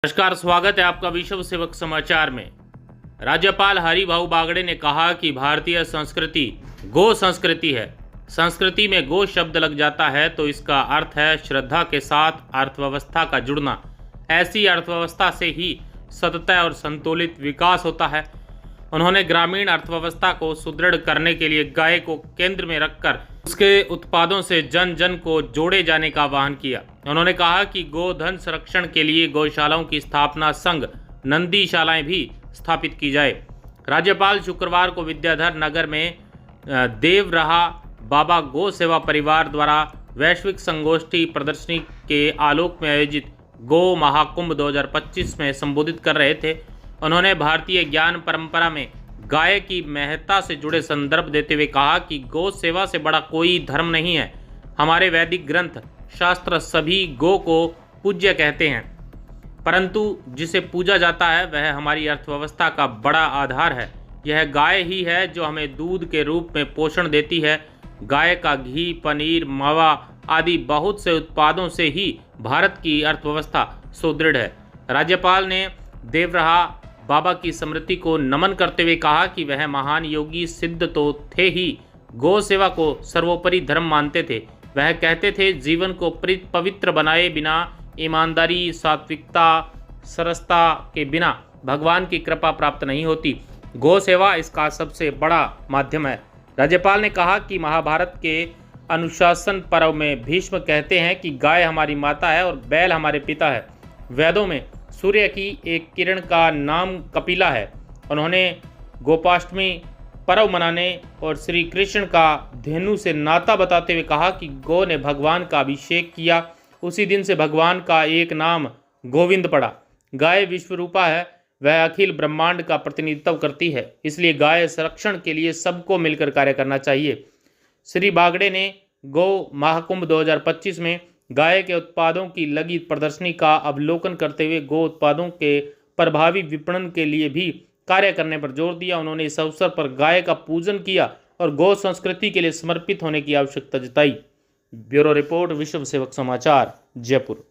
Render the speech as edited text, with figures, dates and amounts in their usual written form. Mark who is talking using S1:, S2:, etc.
S1: नमस्कार, स्वागत है आपका विश्व सेवक समाचार में। राज्यपाल हरिभाऊ बागड़े ने कहा कि भारतीय संस्कृति गो संस्कृति है। संस्कृति में गो शब्द लग जाता है तो इसका अर्थ है श्रद्धा के साथ अर्थव्यवस्था का जुड़ना। ऐसी अर्थव्यवस्था से ही सतत और संतुलित विकास होता है। उन्होंने ग्रामीण अर्थव्यवस्था को सुदृढ़ करने के लिए गाय को केंद्र में रखकर उसके उत्पादों से जन जन को जोड़े जाने का आह्वान किया। उन्होंने कहा कि गोधन संरक्षण के लिए गौशालाओं की स्थापना संग नंदीशालाएं भी स्थापित की जाए। राज्यपाल शुक्रवार को विद्याधर नगर में देवरहा बाबा गौ सेवा परिवार द्वारा वैश्विक संगोष्ठी प्रदर्शनी के आलोक में आयोजित गौ महाकुंभ 2025 में संबोधित कर रहे थे। उन्होंने भारतीय ज्ञान परंपरा में गाय की महत्ता से जुड़े संदर्भ देते हुए कहा कि गौ सेवा से बड़ा कोई धर्म नहीं है। हमारे वैदिक ग्रंथ शास्त्र सभी गौ को पूज्य कहते हैं, परंतु जिसे पूजा जाता है वह हमारी अर्थव्यवस्था का बड़ा आधार है। यह गाय ही है जो हमें दूध के रूप में पोषण देती है। गाय का घी, पनीर, मावा आदि बहुत से उत्पादों से ही भारत की अर्थव्यवस्था सुदृढ़ है। राज्यपाल ने देवरहा बाबा की स्मृति को नमन करते हुए कहा कि वह महान योगी सिद्ध तो थे ही, गौ सेवा को सर्वोपरि धर्म मानते थे। वह कहते थे, जीवन को पवित्र बनाए बिना, ईमानदारी, सात्विकता, सरसता के बिना भगवान की कृपा प्राप्त नहीं होती। गौ सेवा इसका सबसे बड़ा माध्यम है। राज्यपाल ने कहा कि महाभारत के अनुशासन पर्व में भीष्म कहते हैं कि गाय हमारी माता है और बैल हमारे पिता है। वेदों में सूर्य की एक किरण का नाम कपिला है। उन्होंने गोपाष्टमी पर्व मनाने और श्री कृष्ण का धेनु से नाता बताते हुए कहा कि गौ ने भगवान का अभिषेक किया, उसी दिन से भगवान का एक नाम गोविंद पड़ा। गाय विश्वरूपा है, वह अखिल ब्रह्मांड का प्रतिनिधित्व करती है, इसलिए गाय संरक्षण के लिए सबको मिलकर कार्य करना चाहिए। श्री बागड़े ने गौ महाकुंभ 2025 में गाय के उत्पादों की लगी प्रदर्शनी का अवलोकन करते हुए गौ उत्पादों के प्रभावी विपणन के लिए भी कार्य करने पर जोर दिया। उन्होंने इस अवसर पर गाय का पूजन किया और गौ संस्कृति के लिए समर्पित होने की आवश्यकता जताई। ब्यूरो रिपोर्ट, विश्व सेवक समाचार, जयपुर।